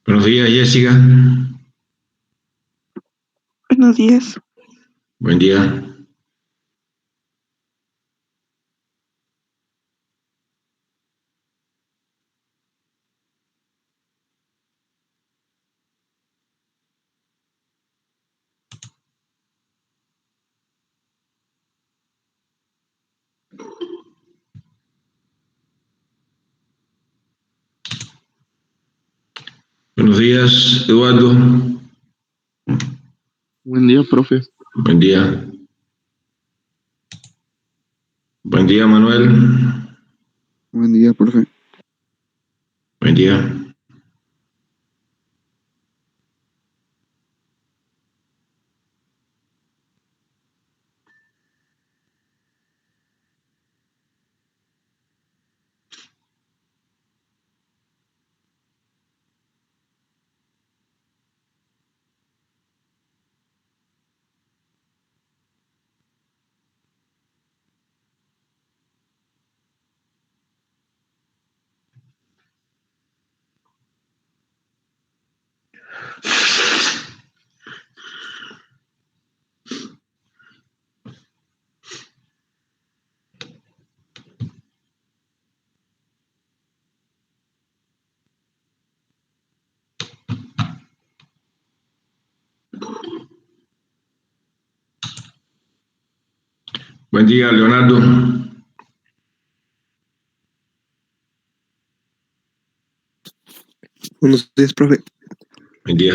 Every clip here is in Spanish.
Buenos días, Jessica. Buenos días. Buen día. Buenos días, Eduardo. Buen día, profe. Buen día. Buen día, Manuel. Buen día, profe. Buen día. Buen día, Leonardo. Buenos días, profe. Buen día.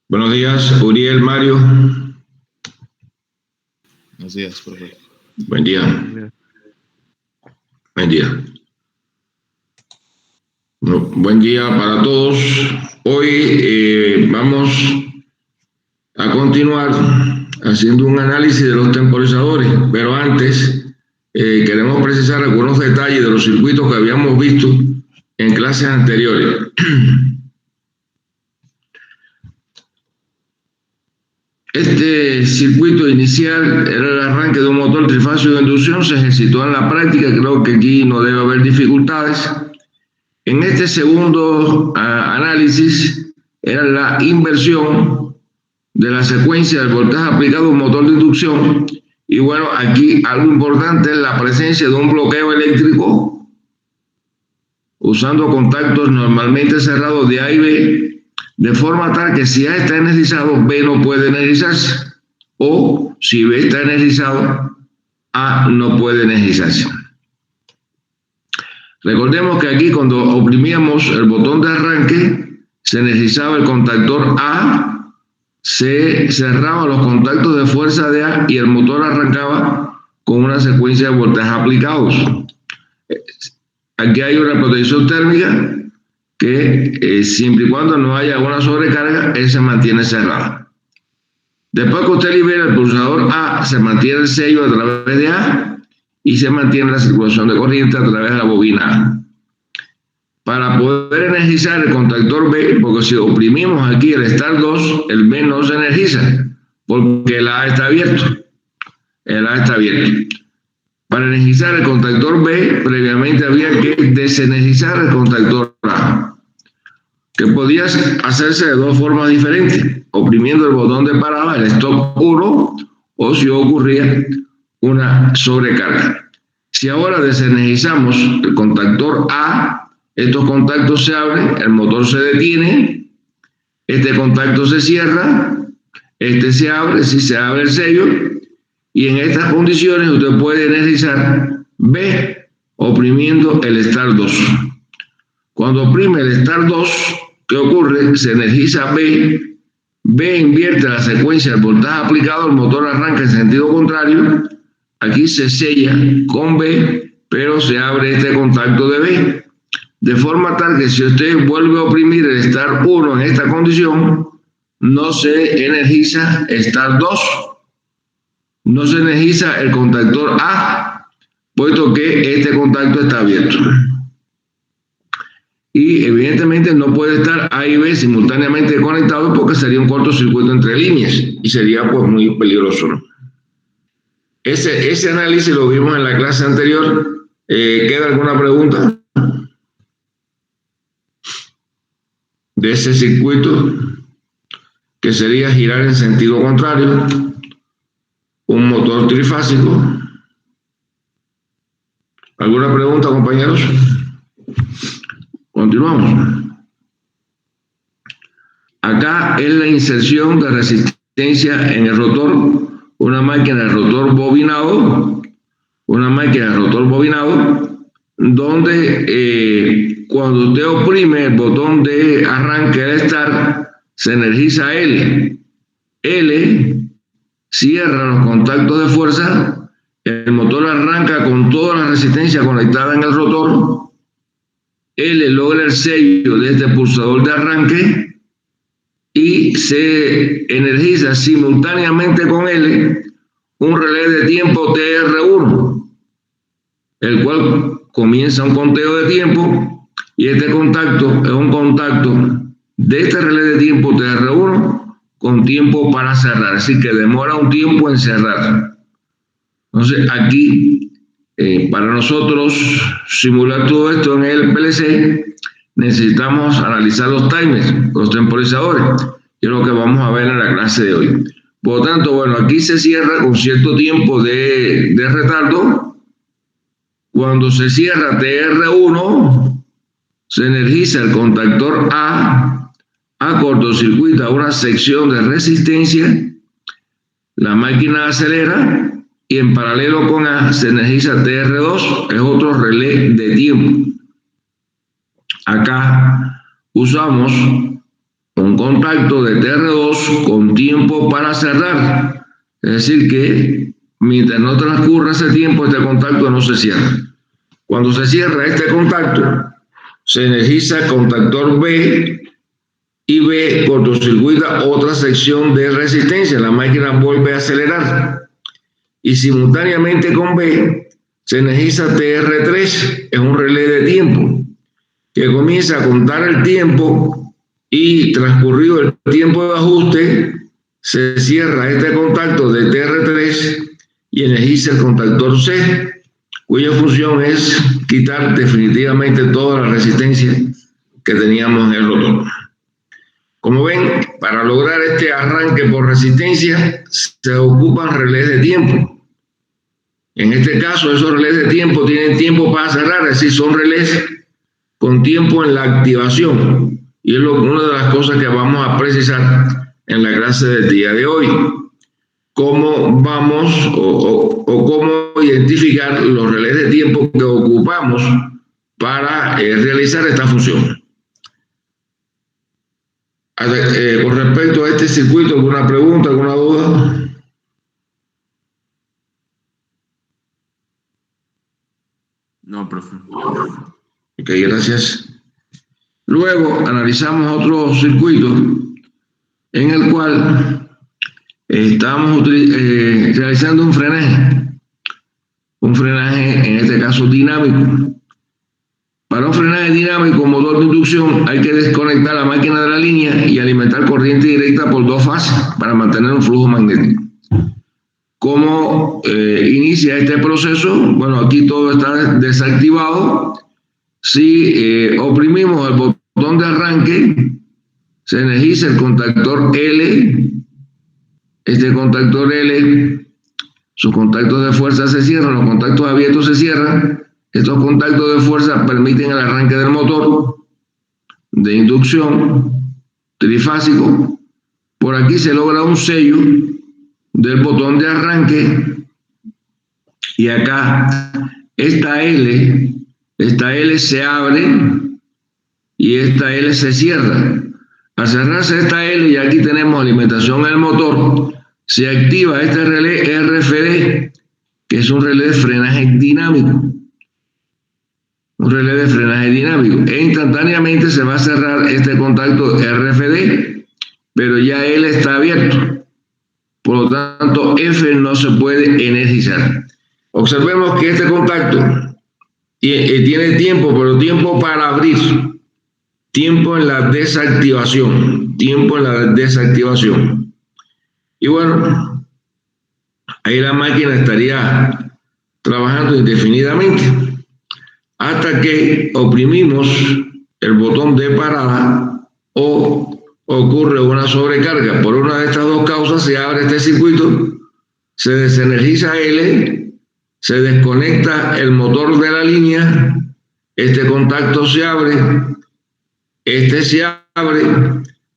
Buenos días, Uriel, Mario. Buenos días, profe. Buen día. Buen día. Bueno, buen día para todos. Hoy vamos a continuar haciendo un análisis de los temporizadores, pero antes queremos precisar algunos detalles de los circuitos que habíamos visto en clases anteriores. Este circuito inicial era el arranque de un motor trifásico de inducción, se ejercitó en la práctica, creo que aquí no debe haber dificultades. En este segundo análisis era la inversión de la secuencia del voltaje aplicado a un motor de inducción. Y bueno, aquí algo importante es la presencia de un bloqueo eléctrico usando contactos normalmente cerrados de A y B, de forma tal que si A está energizado, B no puede energizarse, o si B está energizado, A no puede energizarse. Recordemos que aquí cuando oprimíamos el botón de arranque, se energizaba el contactor A, se cerraban los contactos de fuerza de A y el motor arrancaba con una secuencia de voltajes aplicados. Aquí hay una protección térmica que siempre y cuando no haya una sobrecarga, él se mantiene cerrada. Después que usted libera el pulsador A, se mantiene el sello a través de A y se mantiene la circulación de corriente a través de la bobina A. Para poder energizar el contactor B, porque si oprimimos aquí el Start 2, el B no se energiza, porque el A está abierto. El A está abierto. Para energizar el contactor B, previamente había que desenergizar el contactor A, que podía hacerse de dos formas diferentes, oprimiendo el botón de parada, el Stop 1, o si ocurría una sobrecarga. Si ahora desenergizamos el contactor A, estos contactos se abren, el motor se detiene, este contacto se cierra, este se abre, si se abre el sello, y en estas condiciones usted puede energizar B oprimiendo el Start 2. Cuando oprime el Start 2, ¿qué ocurre? Se energiza B, B invierte la secuencia del voltaje aplicado, el motor arranca en sentido contrario, aquí se sella con B, pero se abre este contacto de B. De forma tal que si usted vuelve a oprimir el Start 1 en esta condición, no se energiza Start 2, no se energiza el contactor A, puesto que este contacto está abierto. Y evidentemente no puede estar A y B simultáneamente conectados porque sería un cortocircuito entre líneas y sería pues muy peligroso, ¿no? Ese análisis lo vimos en la clase anterior. ¿Queda alguna pregunta de ese circuito, que sería girar en sentido contrario un motor trifásico? ¿Alguna pregunta, compañeros? Continuamos. Acá es la inserción de resistencia en el rotor, una máquina de rotor bobinado, donde cuando usted oprime el botón de arranque del Start, se energiza L. L cierra los contactos de fuerza, el motor arranca con toda la resistencia conectada en el rotor, L logra el sello de este pulsador de arranque y se energiza simultáneamente con L un relé de tiempo TR1, el cual comienza un conteo de tiempo, y este contacto es un contacto de este relé de tiempo TR1 con tiempo para cerrar, es decir, que demora un tiempo en cerrar. Entonces aquí, para nosotros simular todo esto en el PLC, necesitamos analizar los timers, los temporizadores, que es lo que vamos a ver en la clase de hoy. Por lo tanto, bueno, aquí se cierra con cierto tiempo de retardo. Cuando se cierra TR1, se energiza el contactor A cortocircuita una sección de resistencia, la máquina acelera y en paralelo con A se energiza TR2, es otro relé de tiempo. Acá usamos un contacto de TR2 con tiempo para cerrar, es decir que mientras no transcurra ese tiempo, este contacto no se cierra. Cuando se cierra este contacto, se energiza el contactor B y B cortocircuita otra sección de resistencia, la máquina vuelve a acelerar y simultáneamente con B se energiza TR3, es un relé de tiempo. que comienza a contar el tiempo y transcurrido el tiempo de ajuste, se cierra este contacto de TR3 y energiza el contactor C, cuya función es quitar definitivamente toda la resistencia que teníamos en el rotor. Como ven, para lograr este arranque por resistencia se ocupan relés de tiempo. En este caso, esos relés de tiempo tienen tiempo para cerrar, es decir, son relés con tiempo en la activación. Y es una de las cosas que vamos a precisar en la clase del día de hoy. Cómo vamos o cómo identificar los relés de tiempo que ocupamos para realizar esta función. Con respecto a este circuito, ¿alguna pregunta, alguna duda? No, profe. Ok, gracias. Luego analizamos otro circuito en el cual estamos realizando un frenaje en este caso dinámico. Para un frenaje dinámico, motor de inducción, hay que desconectar la máquina de la línea y alimentar corriente directa por dos fases para mantener un flujo magnético. ¿Cómo inicia este proceso? Bueno, aquí todo está desactivado. Si oprimimos el botón de arranque, se energiza el contactor L. Este contactor L, sus contactos de fuerza se cierran, los contactos abiertos se cierran. Estos contactos de fuerza permiten el arranque del motor de inducción trifásico. Por aquí se logra un sello del botón de arranque y acá esta L se abre y esta L se cierra. Al cerrarse esta L, y aquí tenemos alimentación al motor, se activa este relé RFD, que es un relé de frenaje dinámico. Un relé de frenaje dinámico. E instantáneamente se va a cerrar este contacto RFD, pero ya L está abierto. Por lo tanto, F no se puede energizar. Observemos que este contacto tiene tiempo, pero tiempo para abrir. Tiempo en la desactivación. Tiempo en la desactivación. Y bueno, ahí la máquina estaría trabajando indefinidamente hasta que oprimimos el botón de parada o ocurre una sobrecarga. Por una de estas dos causas se abre este circuito, se desenergiza L, se desconecta el motor de la línea, este contacto se abre, este se abre,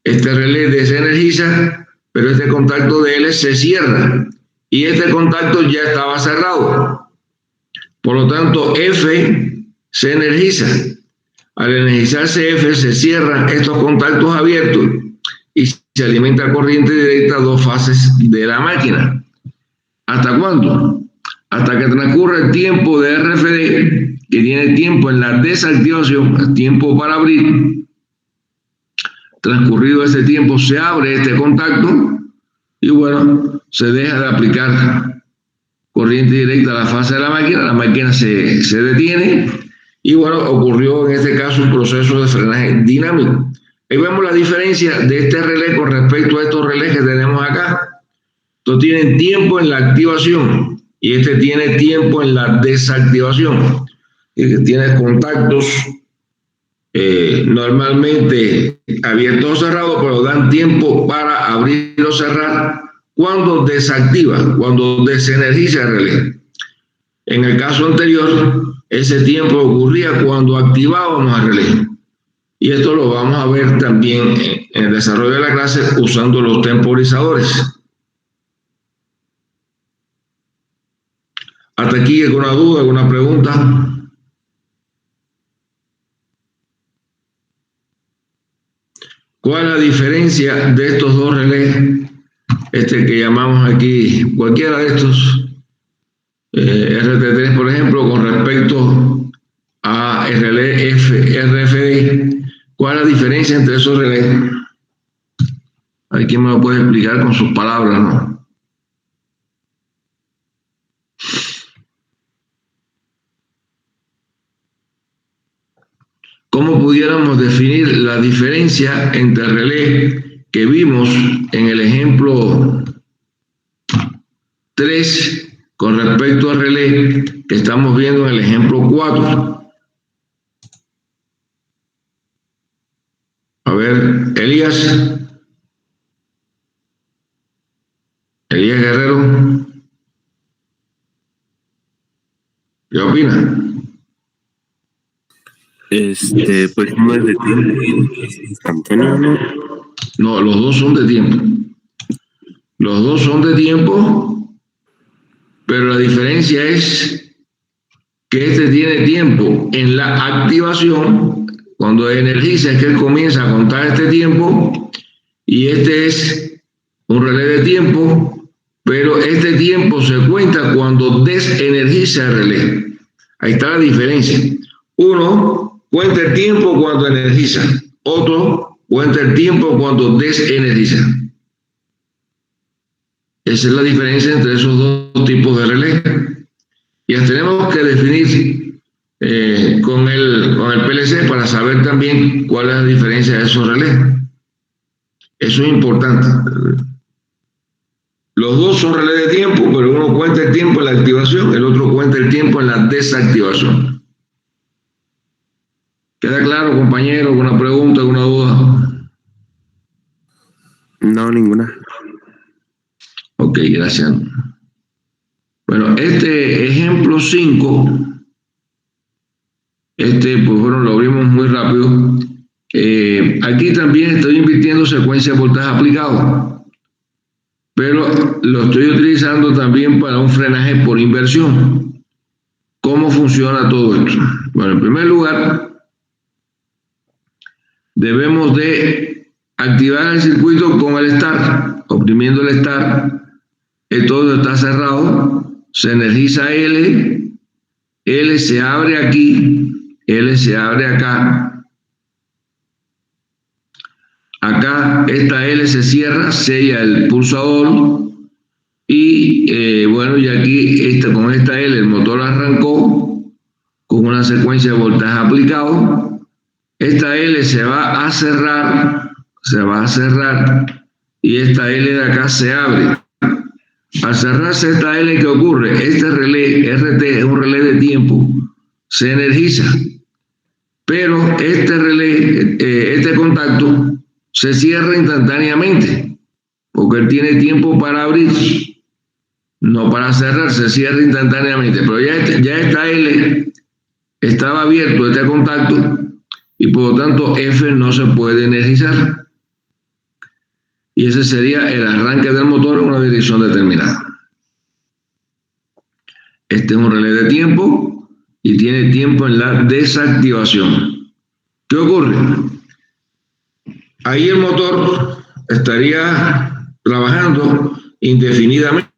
este relé desenergiza, pero este contacto de L se cierra y este contacto ya estaba cerrado. Por lo tanto, F se energiza. Al energizarse F, se cierran estos contactos abiertos y se alimenta corriente directa a dos fases de la máquina. ¿Hasta cuándo? Hasta que transcurra el tiempo de RFD, que tiene tiempo en la desactivación, tiempo para abrir. Transcurrido ese tiempo, se abre este contacto y bueno, se deja de aplicar corriente directa a la fase de la máquina se detiene y bueno, ocurrió en este caso un proceso de frenaje dinámico. Ahí vemos la diferencia de este relé con respecto a estos relés que tenemos acá. Estos tienen tiempo en la activación y este tiene tiempo en la desactivación. Tiene contactos normalmente abiertos o cerrados, pero dan tiempo para abrir o cerrar cuando desactiva, cuando desenergiza el relé. En el caso anterior, ese tiempo ocurría cuando activábamos el relé. Y esto lo vamos a ver también en el desarrollo de la clase usando los temporizadores. ¿Hasta aquí alguna duda, alguna pregunta? ¿Cuál es la diferencia de estos dos relés? Este que llamamos aquí, cualquiera de estos, RT3 por ejemplo, con respecto a el relé RFD, ¿cuál es la diferencia entre esos relés? Hay quien me lo puede explicar con sus palabras, ¿no? ¿cómo pudiéramos definir la diferencia entre el relé que vimos en el ejemplo 3 con respecto al relé que estamos viendo en el ejemplo 4? A ver, Elías Guerrero, ¿qué opina? Pues uno es de tiempo y otro es instantáneo, ¿no? No, los dos son de tiempo. Los dos son de tiempo, pero la diferencia es que este tiene tiempo en la activación. Cuando energiza es que él comienza a contar este tiempo, y este es un relé de tiempo, pero este tiempo se cuenta cuando desenergiza el relé. Ahí está la diferencia. Uno cuenta el tiempo cuando energiza, otro cuenta el tiempo cuando desenergiza. Esa es la diferencia entre esos dos tipos de relé. Y las tenemos que definir con el PLC para saber también cuál es la diferencia de esos relés. Eso es importante. Los dos son relés de tiempo, pero uno cuenta el tiempo en la activación, el otro cuenta el tiempo en la desactivación. ¿Queda claro, compañero? ¿Alguna pregunta, alguna duda? No, ninguna. Ok, gracias. Bueno, este ejemplo 5, pues bueno, lo abrimos muy rápido. Aquí también estoy invirtiendo secuencia de voltaje aplicado, pero lo estoy utilizando también para un frenaje por inversión. ¿Cómo funciona todo esto? Bueno, en primer lugar, debemos de activar el circuito con el start, oprimiendo el start. Todo está cerrado, se energiza L se abre aquí, L se abre acá. Acá esta L se cierra, sella el pulsador, y bueno, y aquí con esta L el motor arrancó con una secuencia de voltaje aplicado. Esta L se va a cerrar, y esta L de acá se abre. Al cerrarse esta L, ¿qué ocurre? Este relé RT es un relé de tiempo, se energiza, pero este relé, este contacto se cierra instantáneamente, porque él tiene tiempo para abrir, no para cerrar, se cierra instantáneamente. Pero ya esta L estaba abierto, este contacto, y por lo tanto F no se puede energizar. Y ese sería el arranque del motor en una dirección determinada. Este es un relé de tiempo y tiene tiempo en la desactivación. ¿Qué ocurre? Ahí el motor estaría trabajando indefinidamente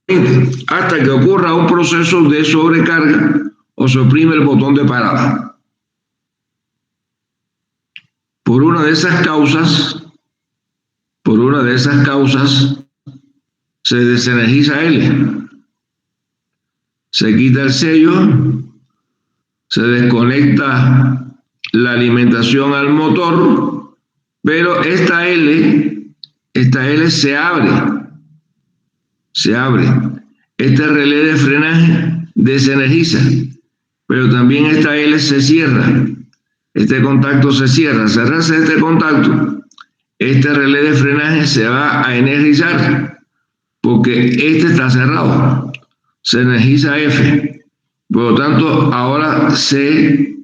hasta que ocurra un proceso de sobrecarga o se oprime el botón de parada. Por una de esas causas, se desenergiza L. Se quita el sello, se desconecta la alimentación al motor, pero esta L se abre. Este relé de frenaje desenergiza, pero también esta L se cierra. Este contacto se cierra. Al cerrarse este contacto, este relé de frenaje se va a energizar, porque este está cerrado. Se energiza F. Por lo tanto, ahora se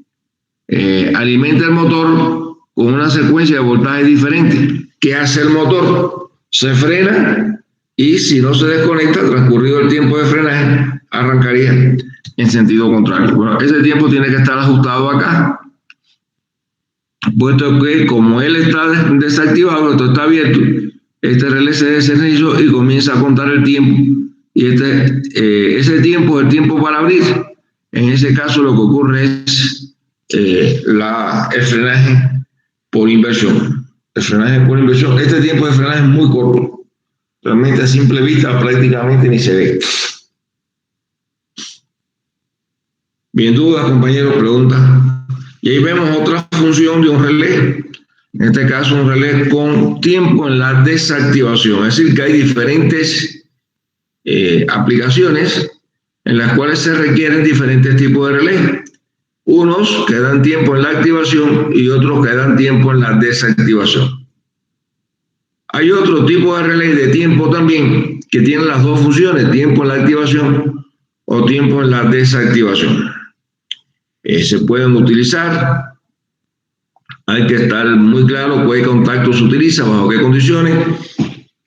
alimenta el motor con una secuencia de voltaje diferente. ¿Qué hace el motor? Se frena, y si no se desconecta, transcurrido el tiempo de frenaje, arrancaría en sentido contrario. Bueno, ese tiempo tiene que estar ajustado acá, puesto que como él está desactivado, esto está abierto, este relé se desenergizó y comienza a contar el tiempo. Y ese tiempo es el tiempo para abrir. En ese caso lo que ocurre es el frenaje por inversión. Este tiempo de frenaje es muy corto. Realmente a simple vista prácticamente ni se ve. Bien, dudas, compañeros, preguntas. Y ahí vemos otra función de un relé, en este caso un relé con tiempo en la desactivación, es decir, que hay diferentes aplicaciones en las cuales se requieren diferentes tipos de relés. Unos que dan tiempo en la activación y otros que dan tiempo en la desactivación. Hay otro tipo de relé de tiempo también que tiene las dos funciones, tiempo en la activación o tiempo en la desactivación. Se pueden utilizar, hay que estar muy claro qué contacto se utiliza, bajo qué condiciones,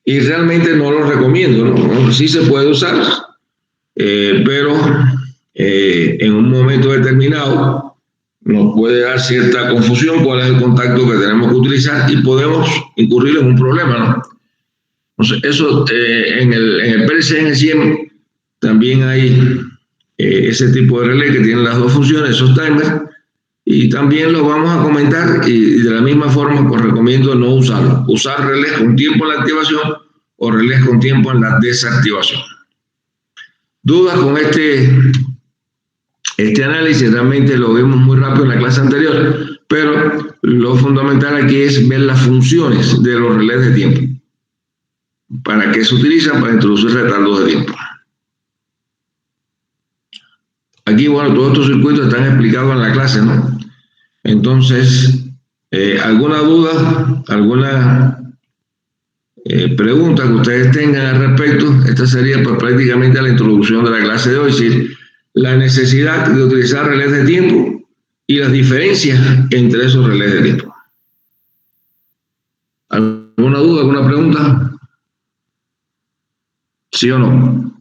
y realmente no lo recomiendo, ¿no? Sí se puede usar, pero en un momento determinado nos puede dar cierta confusión cuál es el contacto que tenemos que utilizar y podemos incurrir en un problema, ¿no? Entonces, eso en el PLC, en el CIEM, también hay ese tipo de relé que tienen las dos funciones, esos timers, y también lo vamos a comentar y de la misma forma pues recomiendo no usarlo. Usar relés con tiempo en la activación o relés con tiempo en la desactivación. ¿Dudas con este análisis? Realmente lo vimos muy rápido en la clase anterior, pero lo fundamental aquí es ver las funciones de los relés de tiempo. ¿Para qué se utilizan? Para introducir retardos de tiempo. Aquí, bueno, todos estos circuitos están explicados en la clase, ¿no? Entonces, ¿alguna duda, alguna pregunta que ustedes tengan al respecto? Esta sería pues, prácticamente la introducción de la clase de hoy, es decir, la necesidad de utilizar relés de tiempo y las diferencias entre esos relés de tiempo. ¿Alguna duda, alguna pregunta? ¿Sí o no?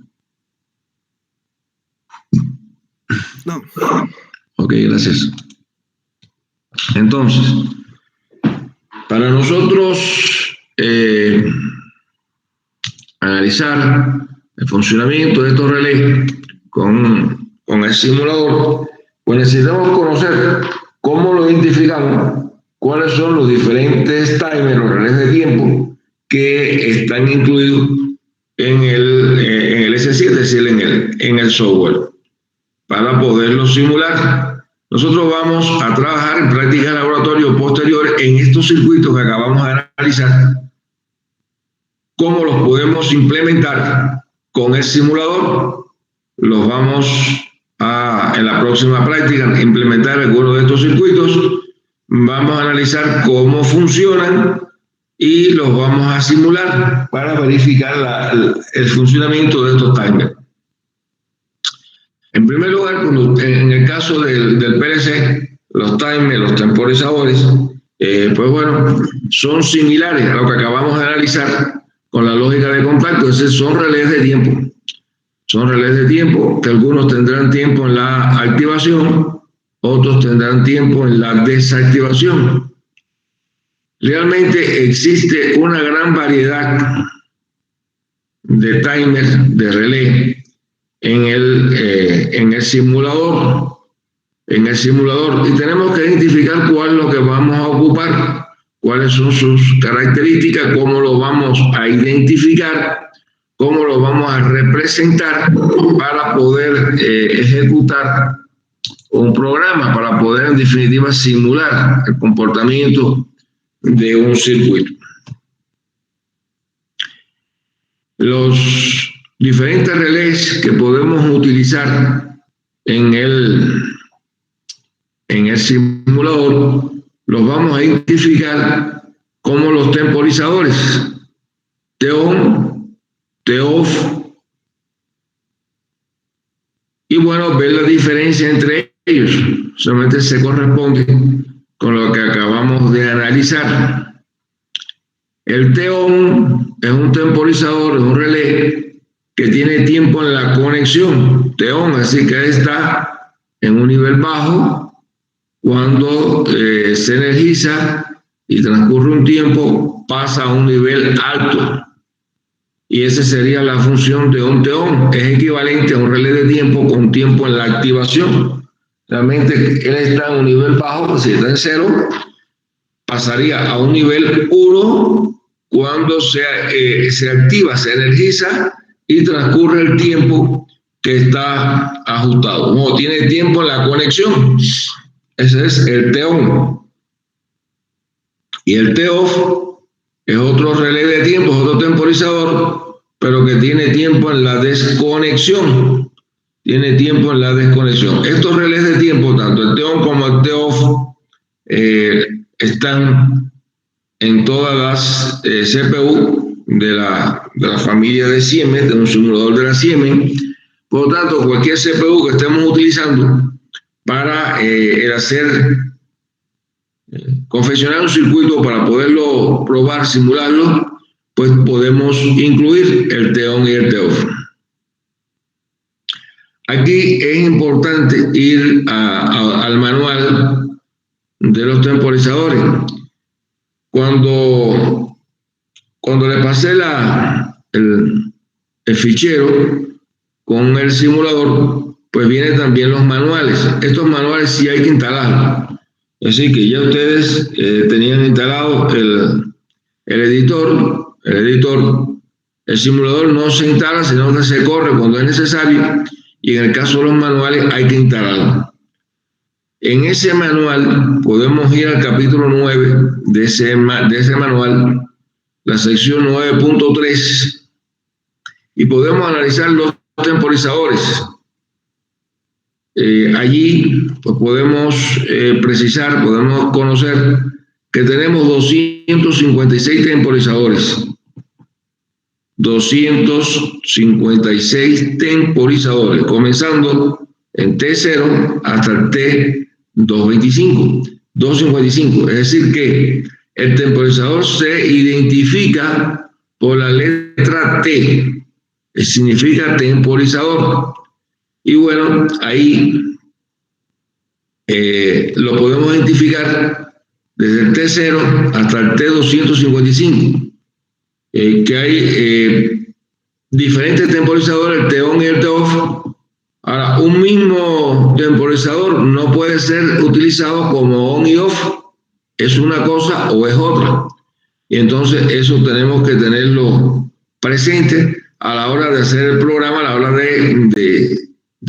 No. Ok, gracias. Entonces, para nosotros analizar el funcionamiento de estos relés con el simulador, pues necesitamos conocer cómo lo identificamos, cuáles son los diferentes timers o relés de tiempo que están incluidos en el S7, es decir, en el software, para poderlo simular. Nosotros vamos a trabajar en prácticas de laboratorio posteriores en estos circuitos que acabamos de analizar, cómo los podemos implementar con el simulador. Los vamos a, en la próxima práctica, implementar algunos de estos circuitos. Vamos a analizar cómo funcionan y los vamos a simular para verificar el funcionamiento de estos timers. En primer lugar, en el caso del PLC, los timers, los temporizadores, pues bueno, son similares a lo que acabamos de analizar con la lógica de contacto, es decir, son relés de tiempo. Son relés de tiempo que algunos tendrán tiempo en la activación, otros tendrán tiempo en la desactivación. Realmente existe una gran variedad de timers, de relé, en el simulador, y tenemos que identificar cuál es lo que vamos a ocupar, cuáles son sus características, cómo lo vamos a identificar, cómo lo vamos a representar para poder ejecutar un programa, para poder en definitiva simular el comportamiento de un circuito. Los diferentes relés que podemos utilizar en el simulador los vamos a identificar como los temporizadores T-on, T-off, y bueno, ver la diferencia entre ellos solamente se corresponde con lo que acabamos de analizar. El T-on es un temporizador, es un relé que tiene tiempo en la conexión, T-on, así que está en un nivel bajo. Cuando se energiza y transcurre un tiempo, pasa a un nivel alto. Y esa sería la función de un T-on, es equivalente a un relé de tiempo con tiempo en la activación. Realmente él está en un nivel bajo, si está en 0, pasaría a un nivel 1 cuando se activa, se energiza y transcurre el tiempo que está ajustado. No tiene tiempo en la conexión. Ese es el TON. Y el TOF es otro relé de tiempo, es otro temporizador, pero que tiene tiempo en la desconexión. Tiene tiempo en la desconexión. Estos relés de tiempo, tanto el TON como el TOF, están en todas las CPU de la familia de Siemens, de un simulador de la Siemens. Por lo tanto, cualquier CPU que estemos utilizando para confeccionar un circuito para poderlo probar, simularlo, pues podemos incluir el TON y el TOF. Aquí es importante ir al manual de los temporizadores. Cuando le pasé el fichero con el simulador, pues vienen también los manuales. Estos manuales sí hay que instalarlos. Es decir, que ya ustedes tenían instalado el editor. El simulador no se instala, sino que se corre cuando es necesario. Y en el caso de los manuales hay que instalarlo. En ese manual podemos ir al capítulo 9 de ese manual, la sección 9.3, y podemos analizar los temporizadores. Allí pues podemos precisar, podemos conocer que tenemos 256 temporizadores. 256 temporizadores, comenzando en T0 hasta el T225, 255. Es decir que el temporizador se identifica por la letra T, que significa temporizador. Y bueno, ahí lo podemos identificar desde el T0 hasta el T255. Que hay diferentes temporizadores, el TON y el TOF. Ahora, un mismo temporizador no puede ser utilizado como on y off, es una cosa o es otra. Y entonces eso tenemos que tenerlo presente a la hora de hacer el programa, a la hora de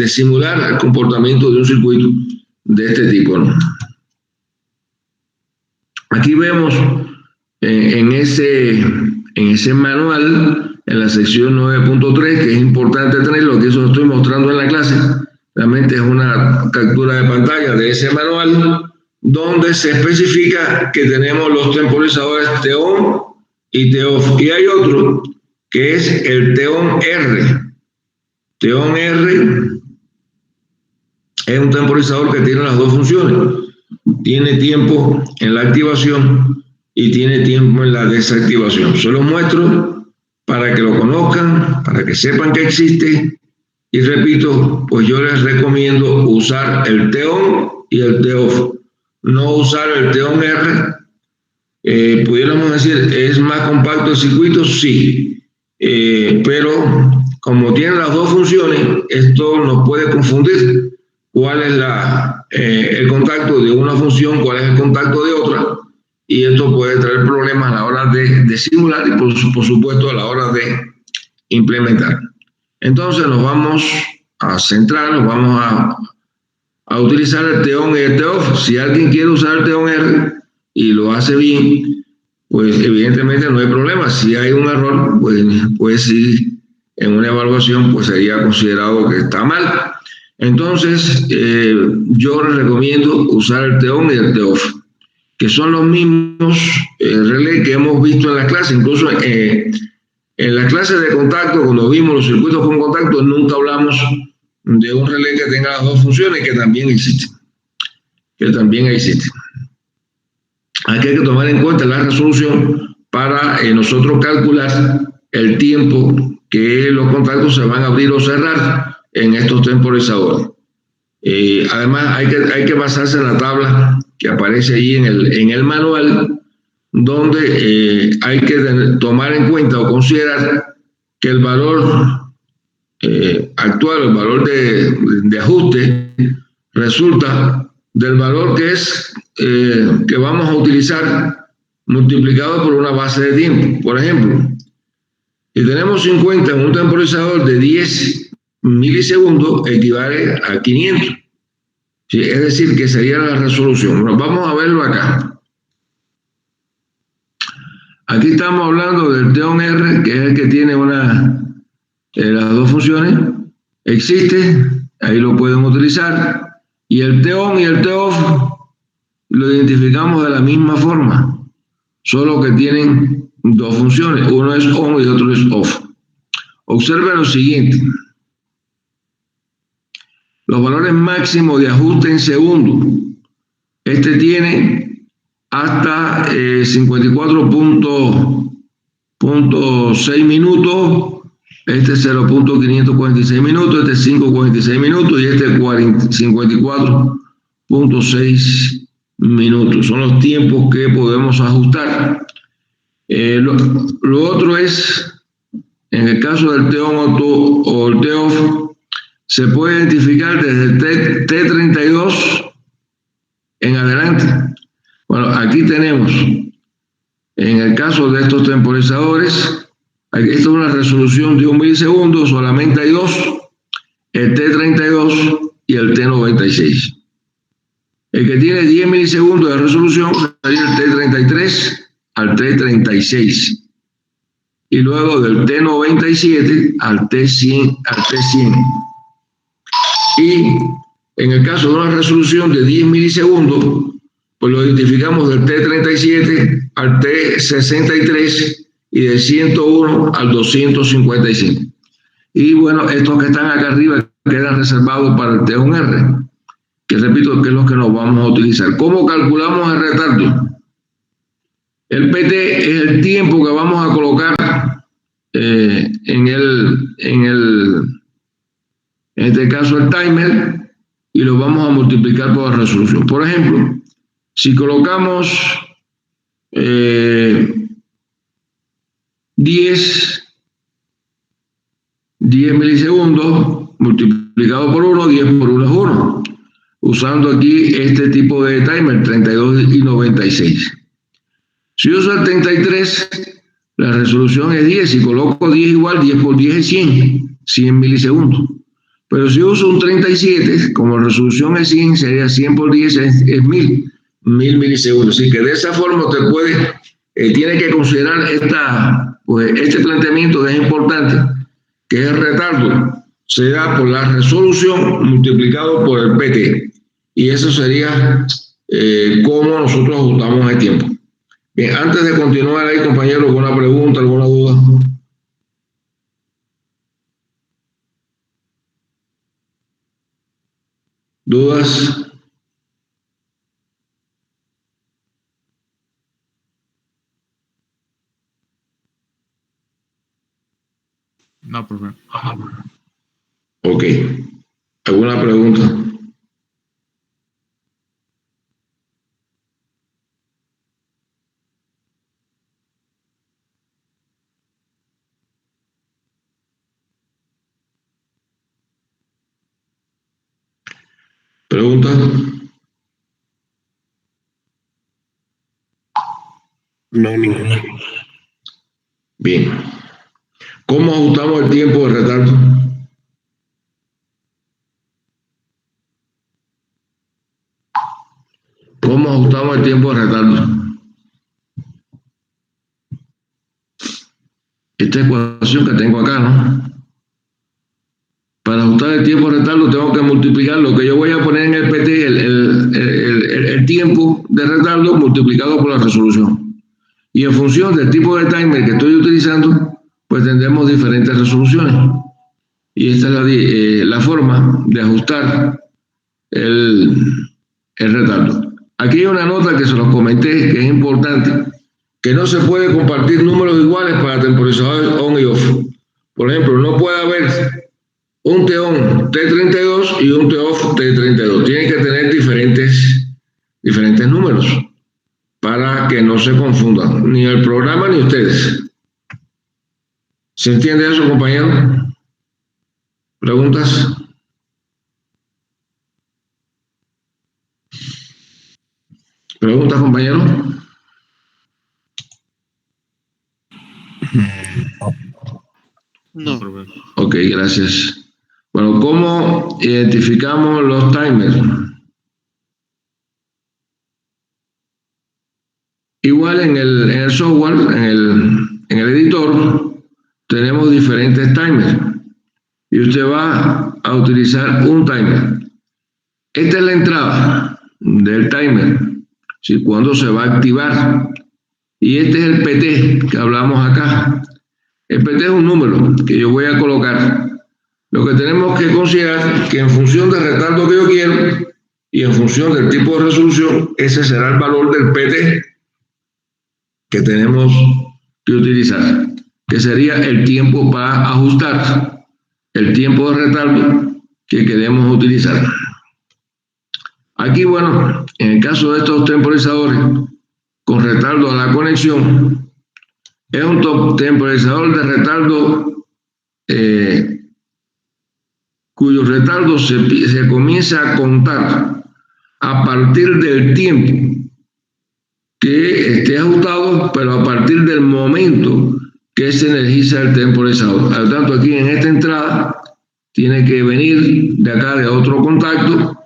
simular el comportamiento de un circuito de este tipo, ¿no? Aquí vemos en ese manual, en la sección 9.3, que es importante tenerlo, que eso lo estoy mostrando en la clase. Realmente es una captura de pantalla de ese manual, donde se especifica que tenemos los temporizadores TON y TOF. Y hay otro que es el TON R. TON R es un temporizador que tiene las dos funciones. Tiene tiempo en la activación y tiene tiempo en la desactivación. Se los muestro para que lo conozcan, para que sepan que existe. Y repito, pues yo les recomiendo usar el TON y el TOF. No usar el TON R. Pudiéramos decir, ¿es más compacto el circuito? Sí. Pero como tiene las dos funciones, esto nos puede confundir. ¿Cuál es el contacto de una función? ¿Cuál es el contacto de otra? Y esto puede traer problemas a la hora de simular y por supuesto a la hora de implementar. Entonces nos vamos a centrar, nos vamos a utilizar el TON y el TOF. Si alguien quiere usar el TON R y lo hace bien, pues evidentemente no hay problema. Si hay un error, pues sí, en una evaluación pues sería considerado que está mal. Entonces yo les recomiendo usar el TON y el TOF, que son los mismos relés que hemos visto en la clase. Incluso en la clase de contacto, cuando vimos los circuitos con contacto, nunca hablamos de un relé que tenga las dos funciones, que también existen. Aquí hay que tomar en cuenta la resolución para nosotros calcular el tiempo que los contactos se van a abrir o cerrar en estos temporizadores. Además, hay que basarse en la tabla que aparece allí en el manual, donde hay que tomar en cuenta o considerar que el valor actual, el valor de ajuste, resulta del valor que vamos a utilizar multiplicado por una base de tiempo. Por ejemplo, si tenemos 50 en un temporizador de 10 milisegundos, equivale a 500. Sí, es decir, que sería la resolución. Bueno, vamos a verlo acá. Aquí estamos hablando del TON R, que es el que tiene las dos funciones. Existe, ahí lo pueden utilizar. Y el TON y el TOFF lo identificamos de la misma forma, solo que tienen dos funciones. Uno es ON y otro es OFF. Observen lo siguiente. Los valores máximos de ajuste en segundo. Este tiene hasta 54.6 minutos, este 0.546 minutos, este 5.46 minutos y este 54.6 minutos. Son los tiempos que podemos ajustar. Lo otro es, en el caso del TON o el TOFF, se puede identificar desde el T32 en adelante. Bueno, aquí tenemos, en el caso de estos temporizadores, esta es una resolución de 1 milisegundo, solamente hay dos, el T32 y el T96. El que tiene 10 milisegundos de resolución sería el T33 al T36. Y luego del T97 al T100, Y en el caso de una resolución de 10 milisegundos, pues lo identificamos del T37 al T63 y del 101 al 255. Y bueno, estos que están acá arriba quedan reservados para el T1R, que repito que es lo que nos vamos a utilizar. ¿Cómo calculamos el retardo? El PT es el tiempo que vamos a colocar en este caso el timer, y lo vamos a multiplicar por la resolución. Por ejemplo, si colocamos 10 milisegundos multiplicado por 1, 10 por 1 es 1. Usando aquí este tipo de timer, 32 y 96. Si uso el 33, la resolución es 10. Si coloco 10 igual, 10 por 10 es 100 milisegundos. Pero si uso un 37, como resolución es 100, sería 100 por 10 es 1000 milisegundos. Así que de esa forma usted tiene que considerar este planteamiento que es importante, que es el retardo, se da por la resolución multiplicado por el PT. Y eso sería cómo nosotros ajustamos el tiempo. Bien, antes de continuar ahí, compañeros, ¿alguna pregunta, alguna duda? ¿Dudas? No, profe. Ok. ¿Alguna pregunta? ¿Pregunta? No, ninguna. Bien. ¿Cómo ajustamos el tiempo de retardo? ¿Cómo ajustamos el tiempo de retardo? Esta ecuación que tengo acá, ¿no? Para ajustar el tiempo de retardo tengo que multiplicar lo que yo voy a poner en el PT, el tiempo de retardo multiplicado por la resolución. Y en función del tipo de timer que estoy utilizando, pues tendremos diferentes resoluciones. Y esta es la forma de ajustar el retardo. Aquí hay una nota que se los comenté, que es importante, que no se puede compartir números iguales para temporizadores on y off. Por ejemplo, no puede haber un TON T32 y un TOFF T32. Tienen que tener diferentes números para que no se confundan, ni el programa ni ustedes. ¿Se entiende eso, compañero? ¿Preguntas? ¿Preguntas, compañero? No, profe. Ok, gracias. Bueno, ¿cómo identificamos los timers? Igual en el software, en el editor, tenemos diferentes timers. Y usted va a utilizar un timer. Esta es la entrada del timer, ¿sí? Cuando se va a activar. Y este es el PT que hablamos acá. El PT es un número que yo voy a colocar. Lo que tenemos que considerar que en función del retardo que yo quiero y en función del tipo de resolución, ese será el valor del PT que tenemos que utilizar, que sería el tiempo para ajustar el tiempo de retardo que queremos utilizar. Aquí, bueno, en el caso de estos temporizadores con retardo a la conexión, es un temporizador de retardo cuyo retardo se comienza a contar a partir del tiempo que esté ajustado, pero a partir del momento que se energiza el temporizador. Por lo tanto, aquí en esta entrada tiene que venir de acá de otro contacto,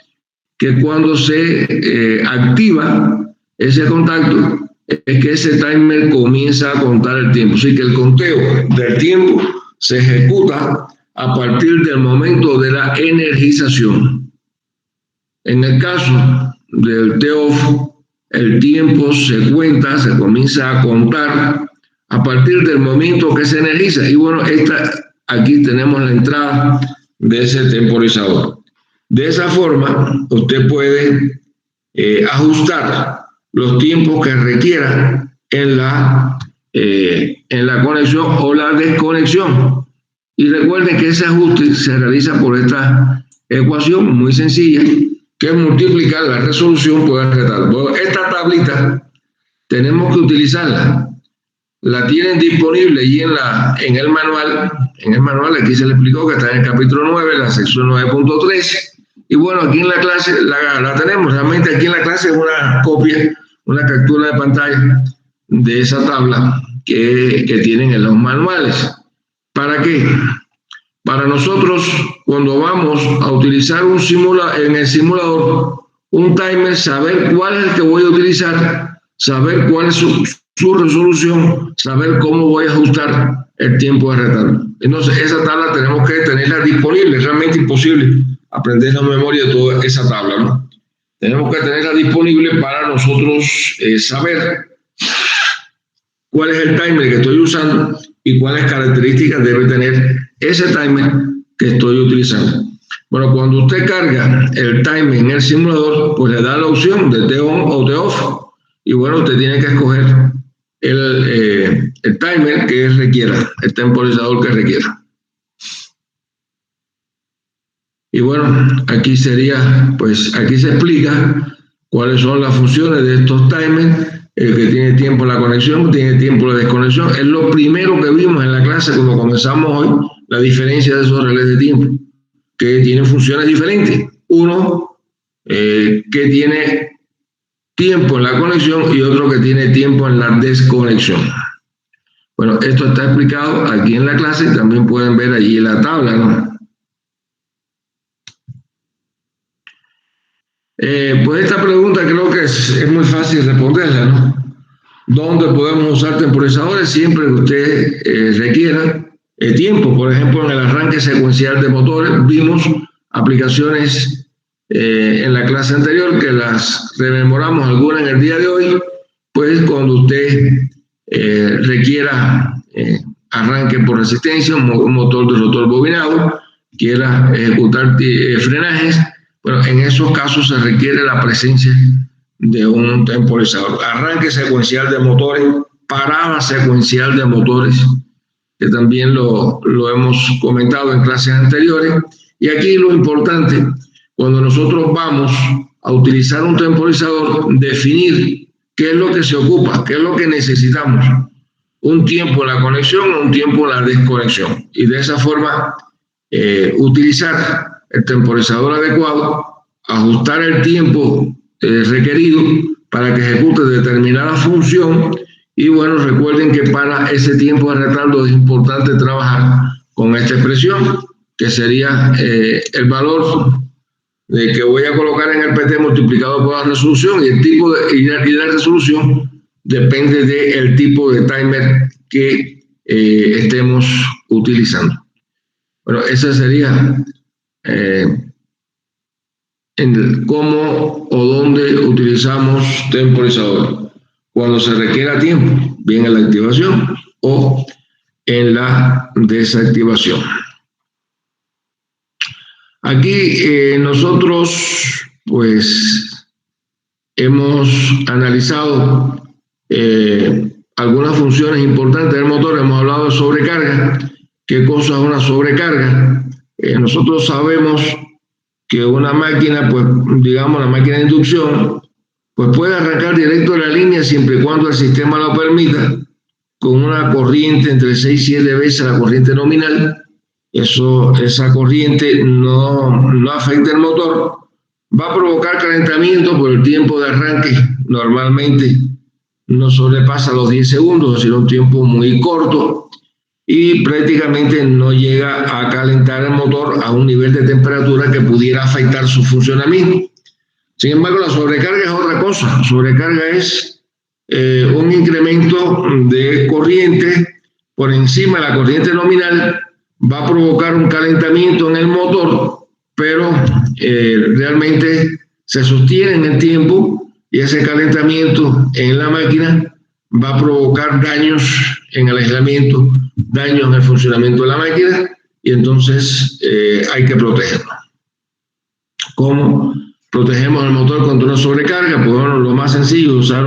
que cuando se activa ese contacto, es que ese timer comienza a contar el tiempo. Así que el conteo del tiempo se ejecuta a partir del momento de la energización. En el caso del T-off, el tiempo se cuenta, se comienza a contar a partir del momento que se energiza. Y bueno, aquí tenemos la entrada de ese temporizador. De esa forma, usted puede ajustar los tiempos que requiera en la conexión o la desconexión. Y recuerden que ese ajuste se realiza por esta ecuación muy sencilla, que es multiplicar la resolución por el retardo. Bueno, esta tablita tenemos que utilizarla. La tienen disponible y en el manual. En el manual aquí se le explicó que está en el capítulo 9, la sección 9.3. Y bueno, aquí en la clase la tenemos. Realmente aquí en la clase es una copia, una captura de pantalla de esa tabla que tienen en los manuales. ¿Para qué? Para nosotros, cuando vamos a utilizar en el simulador un timer, saber cuál es el que voy a utilizar, saber cuál es su resolución, saber cómo voy a ajustar el tiempo de retardo. Entonces, esa tabla tenemos que tenerla disponible. Es realmente imposible aprender la memoria de toda esa tabla, ¿no? Tenemos que tenerla disponible para nosotros saber cuál es el timer que estoy usando y cuáles características debe tener ese timer que estoy utilizando. Bueno, cuando usted carga el timer en el simulador, pues le da la opción de T-on o T-off. Y bueno, usted tiene que escoger el timer que requiera, el temporizador que requiera. Y bueno, aquí aquí se explica cuáles son las funciones de estos timers. El que tiene tiempo la conexión, tiene tiempo la desconexión. Es lo primero que vimos en la clase cuando comenzamos hoy, la diferencia de esos relés de tiempo, que tienen funciones diferentes. Uno que tiene tiempo en la conexión y otro que tiene tiempo en la desconexión. Bueno, esto está explicado aquí en la clase, también pueden ver allí en la tabla, ¿no? Pues esta pregunta creo que es muy fácil responderla, ¿no? ¿Dónde podemos usar temporizadores? Siempre que usted requiera tiempo. Por ejemplo, en el arranque secuencial de motores vimos aplicaciones en la clase anterior que las rememoramos algunas en el día de hoy. Pues cuando usted requiera arranque por resistencia, un motor de rotor bobinado, quiera ejecutar frenajes, bueno, en esos casos se requiere la presencia de un temporizador. Arranque secuencial de motores, parada secuencial de motores, que también lo hemos comentado en clases anteriores. Y aquí lo importante, cuando nosotros vamos a utilizar un temporizador, definir qué es lo que se ocupa, qué es lo que necesitamos. Un tiempo en la conexión o un tiempo en la desconexión. Y de esa forma, utilizar el temporizador adecuado, ajustar el tiempo requerido para que ejecute determinada función. Y bueno, recuerden que para ese tiempo de retardo es importante trabajar con esta expresión, que sería el valor que voy a colocar en el PT multiplicado por la resolución y el tipo y la resolución depende del tipo de timer que estemos utilizando. Bueno, esa sería cómo o dónde utilizamos temporizador. Cuando se requiera tiempo, bien en la activación o en la desactivación. Aquí nosotros pues hemos analizado algunas funciones importantes del motor. Hemos hablado de sobrecarga. ¿Qué cosa es una sobrecarga? Nosotros sabemos que una máquina, pues digamos la máquina de inducción, pues puede arrancar directo de la línea siempre y cuando el sistema lo permita, con una corriente entre 6 y 7 veces la corriente nominal. Esa corriente no afecta el motor, va a provocar calentamiento, pero el tiempo de arranque normalmente no sobrepasa los 10 segundos, sino un tiempo muy corto, y prácticamente no llega a calentar el motor a un nivel de temperatura que pudiera afectar su funcionamiento. Sin embargo, la sobrecarga es otra cosa. La sobrecarga es un incremento de corriente por encima de la corriente nominal, va a provocar un calentamiento en el motor, pero realmente se sostiene en el tiempo, y ese calentamiento en la máquina va a provocar daños en el aislamiento, daños en el funcionamiento de la máquina, y entonces hay que protegerlo. ¿Cómo protegemos el motor contra una sobrecarga? Pues bueno, lo más sencillo es usar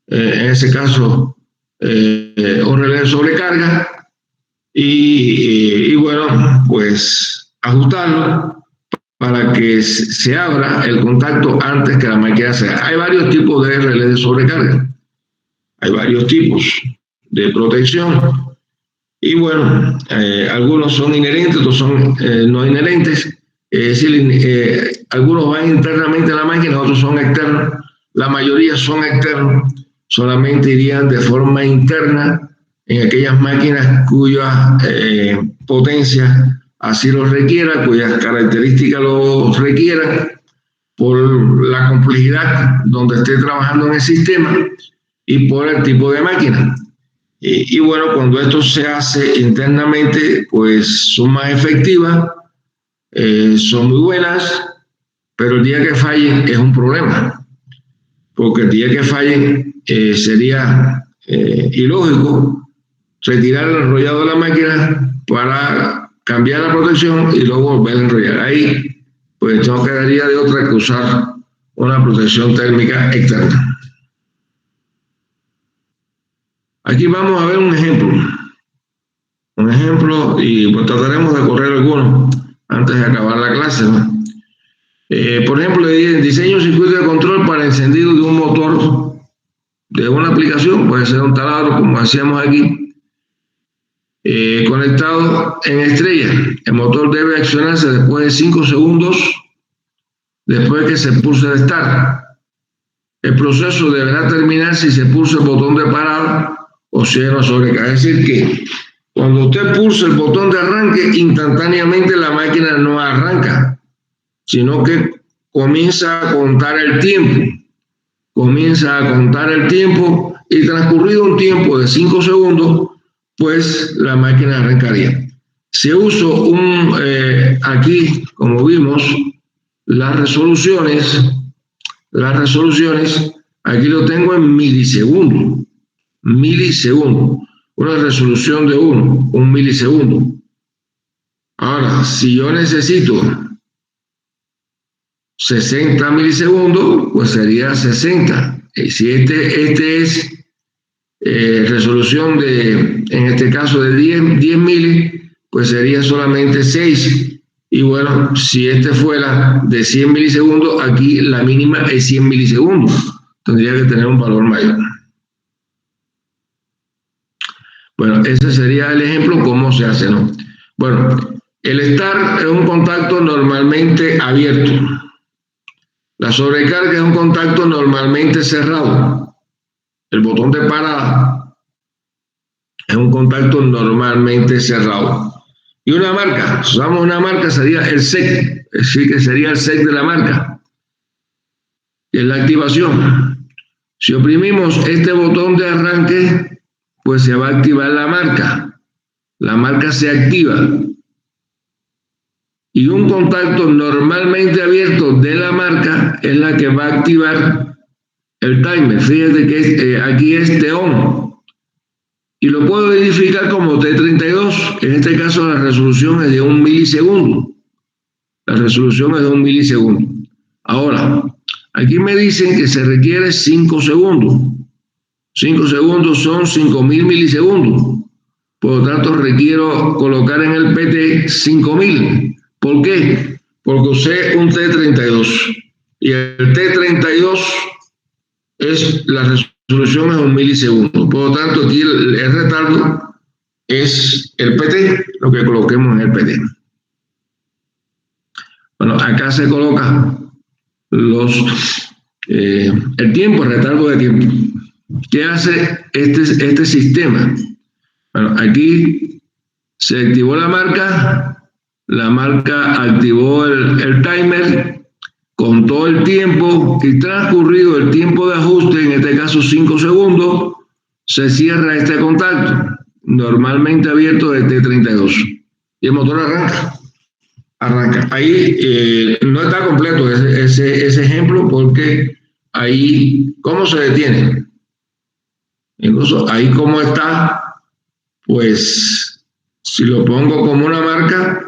en ese caso un relé de sobrecarga, y bueno, pues ajustarlo para que se abra el contacto antes que la máquina se abra. Hay varios tipos de relés de sobrecarga, hay varios tipos de protección, y bueno, algunos son inherentes, otros son no inherentes. Es decir, algunos van internamente a la máquina, otros son externos. La mayoría son externos, solamente irían de forma interna en aquellas máquinas cuya potencia así lo requiera, cuyas características lo requieran, por la complejidad donde esté trabajando en el sistema y por el tipo de máquina. Y bueno, cuando esto se hace internamente, pues son más efectivas, son muy buenas, pero el día que fallen es un problema, porque el día que fallen sería ilógico retirar el enrollado de la máquina para cambiar la protección y luego volver a enrollar. Ahí pues no quedaría de otra que usar una protección térmica externa. Aquí vamos a ver un ejemplo, y pues trataremos de correr algunos antes de acabar la clase, ¿no? Por ejemplo, diseño un circuito de control para encendido de un motor de una aplicación, puede ser un taladro, como hacíamos aquí, conectado en estrella. El motor debe accionarse después de 5 segundos después que se pulse el start. El proceso deberá terminar si se pulsa el botón de parar o cierra sobrecarga. Es decir, que cuando usted pulsa el botón de arranque, instantáneamente la máquina no arranca, sino que comienza a contar el tiempo. Y transcurrido un tiempo de 5 segundos, pues la máquina arrancaría. Si uso aquí, como vimos, las resoluciones, aquí lo tengo en milisegundos. Una resolución de 1 milisegundo. Ahora, si yo necesito 60 milisegundos, pues sería 60. Si este es resolución en este caso de 10 milis, pues sería solamente 6. Y bueno, si este fuera de 100 milisegundos, aquí la mínima es 100 milisegundos. Tendría que tener un valor mayor. Bueno, ese sería el ejemplo, cómo se hace, ¿no? Bueno, el start es un contacto normalmente abierto. La sobrecarga es un contacto normalmente cerrado. El botón de parada es un contacto normalmente cerrado. Y una marca, si usamos una marca, sería el SEC, es decir, que sería el SEC de la marca. Y es la activación. Si oprimimos este botón de arranque, pues se va a activar la marca. La marca se activa. Y un contacto normalmente abierto de la marca es la que va a activar el timer. Fíjate que aquí es T-on. Y lo puedo identificar como T32. En este caso la resolución es de 1 milisegundo. La resolución es de 1 milisegundo. Ahora, aquí me dicen que se requiere 5 segundos. 5 segundos son 5.000 milisegundos. Por lo tanto, requiero colocar en el PT 5.000. ¿Por qué? Porque usé un T32. Y el T32 es la resolución es 1 milisegundo. Por lo tanto, aquí el retardo es el PT, lo que coloquemos en el PT. Bueno, acá se coloca el tiempo, el retardo de tiempo. ¿Qué hace este sistema? Bueno, aquí se activó la marca activó el timer, contó el tiempo y transcurrido el tiempo de ajuste, en este caso 5 segundos, se cierra este contacto, normalmente abierto de T32. Y el motor arranca. Ahí no está completo ese ejemplo porque ahí, ¿cómo se detiene? Incluso ahí como está, pues si lo pongo como una marca,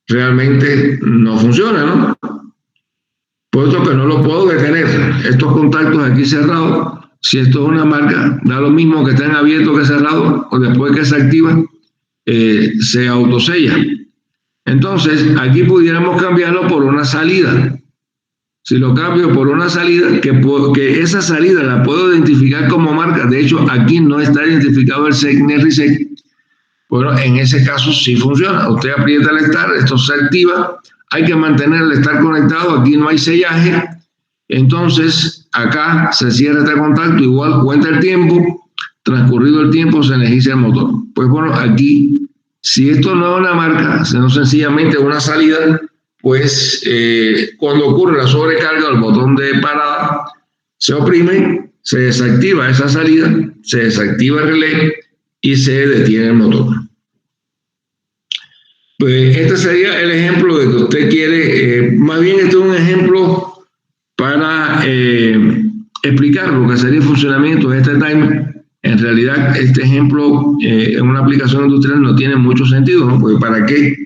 realmente no funciona, ¿no? Puesto que no lo puedo detener. Estos contactos aquí cerrados, si esto es una marca, da lo mismo que estén abiertos que cerrados, o después que se activa, se autosella. Entonces, aquí pudiéramos cambiarlo por una salida. Si lo cambio por una salida, que esa salida la puedo identificar como marca. De hecho, aquí no está identificado el Net Reset. Bueno, en ese caso sí funciona. Usted aprieta el Start, esto se activa. Hay que mantener el Start conectado. Aquí no hay sellaje. Entonces, acá se cierra este contacto. Igual cuenta el tiempo. Transcurrido el tiempo, se energiza el motor. Pues bueno, aquí, si esto no es una marca, sino sencillamente una salida, pues cuando ocurre la sobrecarga del botón de parada, se oprime, se desactiva esa salida, se desactiva el relé y se detiene el motor. Pues este sería el ejemplo de que usted quiere, más bien este es un ejemplo para explicar lo que sería el funcionamiento de este timer. En realidad este ejemplo en una aplicación industrial no tiene mucho sentido, ¿no? Porque ¿para qué?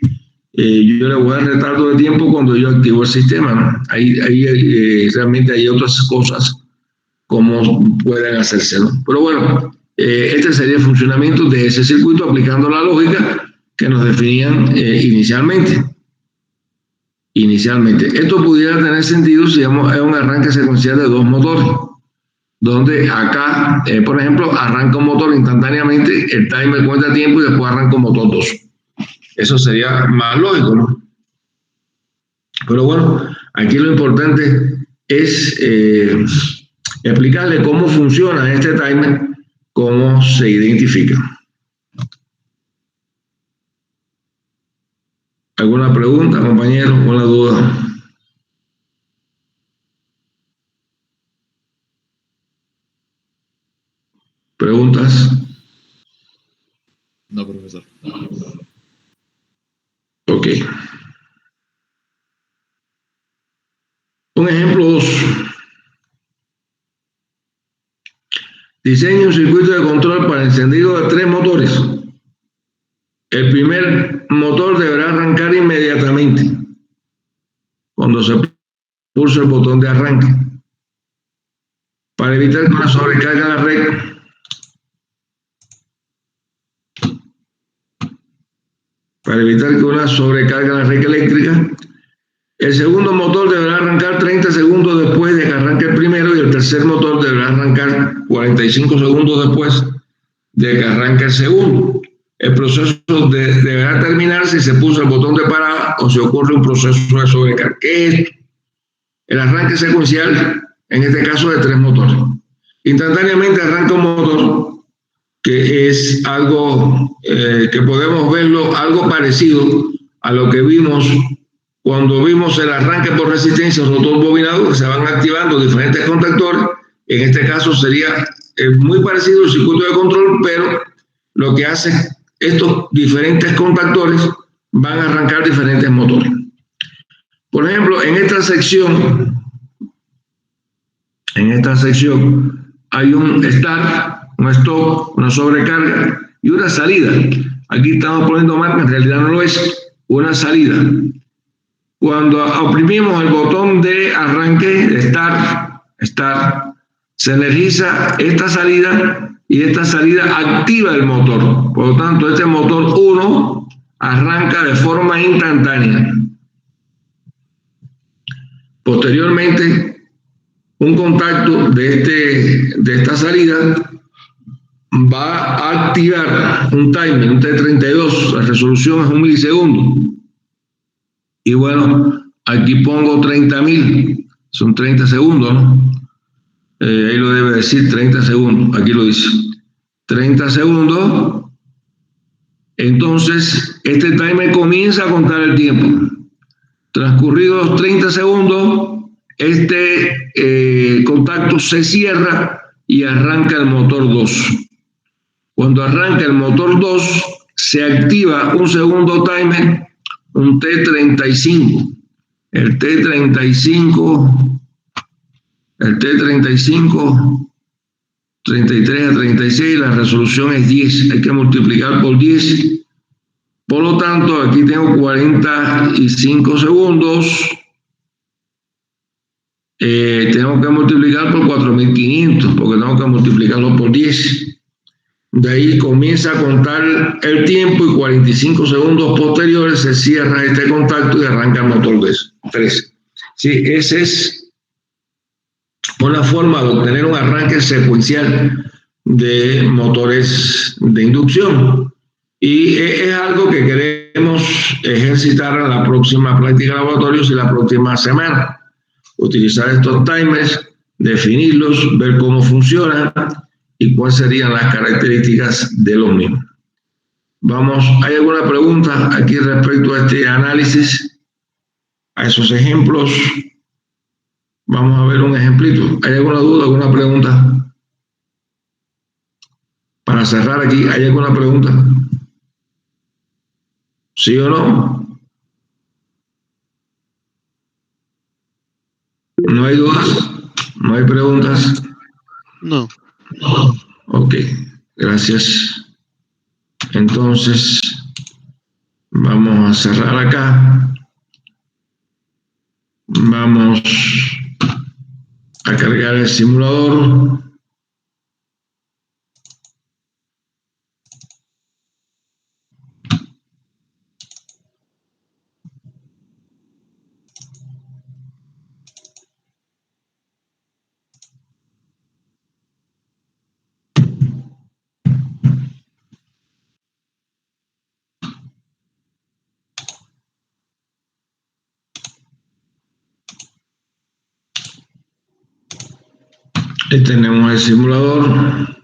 Yo le voy a dar retardo de tiempo cuando yo activo el sistema, ¿no? Ahí realmente hay otras cosas como pueden hacerse, ¿no? Pero bueno, este sería el funcionamiento de ese circuito aplicando la lógica que nos definían inicialmente. Esto pudiera tener sentido si es un arranque secuencial de 2 motores, donde acá, por ejemplo, arranca un motor instantáneamente, el timer cuenta tiempo y después arranca un motor 2. Eso sería más lógico, ¿no? Pero bueno, aquí lo importante es explicarle cómo funciona este timer, cómo se identifica. ¿Alguna pregunta, compañero? ¿Alguna duda? ¿Preguntas? No, profesor. Ok. Un ejemplo 2. Diseña un circuito de control para encendido de 3 motores. El primer motor deberá arrancar inmediatamente cuando se pulse el botón de arranque. Para evitar que una sobrecarga la red, eléctrica, el segundo motor deberá arrancar 30 segundos después de que arranque el primero y el tercer motor deberá arrancar 45 segundos después de que arranque el segundo. El proceso deberá terminar si se puso el botón de parada o si ocurre un proceso de sobrecarga. ¿Qué es esto? El arranque secuencial, en este caso de 3 motores. Instantáneamente arranca un motor que es algo que podemos verlo, algo parecido a lo que vimos cuando vimos el arranque por resistencia, rotor bobinado, que se van activando diferentes contactores En este caso sería muy parecido al circuito de control, pero lo que hace estos diferentes contactores van a arrancar diferentes motores. Por ejemplo, en esta sección hay un start, un stop, una sobrecarga y una salida. Aquí estamos poniendo marca, en realidad no lo es, una salida. Cuando oprimimos el botón de arranque, de start, se energiza esta salida y esta salida activa el motor. Por lo tanto, este motor 1 arranca de forma instantánea. Posteriormente, un contacto de esta salida va a activar un timer, un T32, la resolución es 1 milisegundo. Y bueno, aquí pongo 30.000, son 30 segundos, ¿no? Ahí lo debe decir 30 segundos, aquí lo dice. 30 segundos, entonces este timer comienza a contar el tiempo. Transcurridos los 30 segundos, este contacto se cierra y arranca el motor 2. Cuando arranca el motor 2, se activa un segundo timer, un T35. El T35, 33 a 36, la resolución es 10. Hay que multiplicar por 10. Por lo tanto, aquí tengo 45 segundos. Tengo que multiplicar por 4.500, porque tengo que multiplicarlo por 10. De ahí comienza a contar el tiempo y 45 segundos posteriores se cierra este contacto y arranca el motor 3. Sí, esa es una forma de obtener un arranque secuencial de motores de inducción. Y es algo que queremos ejercitar en la próxima práctica de laboratorios y la próxima semana. Utilizar estos timers, definirlos, ver cómo funcionan y cuáles serían las características de los mismos. Vamos, ¿hay alguna pregunta aquí respecto a este análisis? A esos ejemplos. Vamos a ver un ejemplito. ¿Hay alguna duda, alguna pregunta? Para cerrar aquí, ¿hay alguna pregunta? ¿Sí o no? ¿No hay dudas? ¿No hay preguntas? No. Ok, gracias. Entonces, vamos a cerrar acá. Vamos a cargar el simulador. Ahí tenemos el simulador.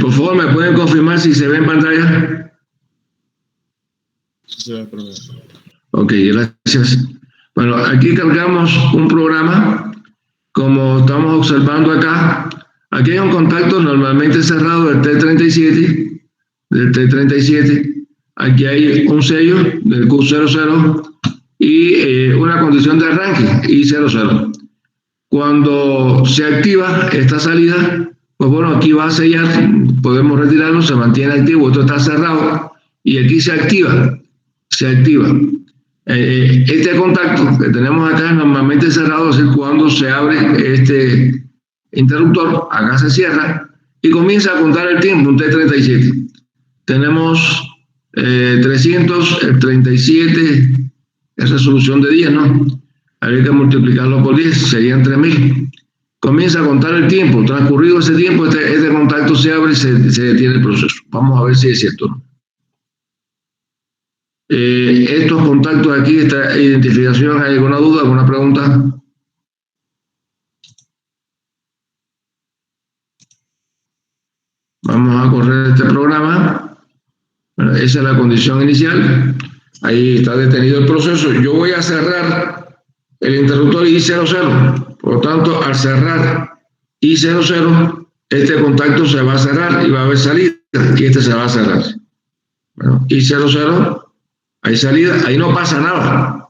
Por favor, ¿me pueden confirmar si se ve en pantalla? Sí, se ve, profe. Ok, gracias. Bueno, aquí cargamos un programa, como estamos observando acá. Aquí hay un contacto normalmente cerrado del T37. Aquí hay un sello del Q00 y una condición de arranque I00. Cuando se activa esta salida, pues bueno, aquí va a sellar, podemos retirarlo, se mantiene activo, esto está cerrado y aquí se activa. Este contacto que tenemos acá es normalmente cerrado, es decir, cuando se abre este interruptor, acá se cierra y comienza a contar el tiempo, un T37. Tenemos 337 es resolución de 10, ¿no? Habría que multiplicarlo por 10, serían 3000. Comienza a contar el tiempo, transcurrido ese tiempo, este contacto se abre y se detiene el proceso. Vamos a ver si es cierto, ¿no? Estos contactos aquí, esta identificación, ¿hay alguna duda, alguna pregunta? Vamos a correr este programa. Bueno, esa es la condición inicial. Ahí está detenido el proceso. Yo voy a cerrar el interruptor I00. Por lo tanto, al cerrar I00, este contacto se va a cerrar y va a haber salida. Y este se va a cerrar. Bueno, I00, hay salida, ahí no pasa nada.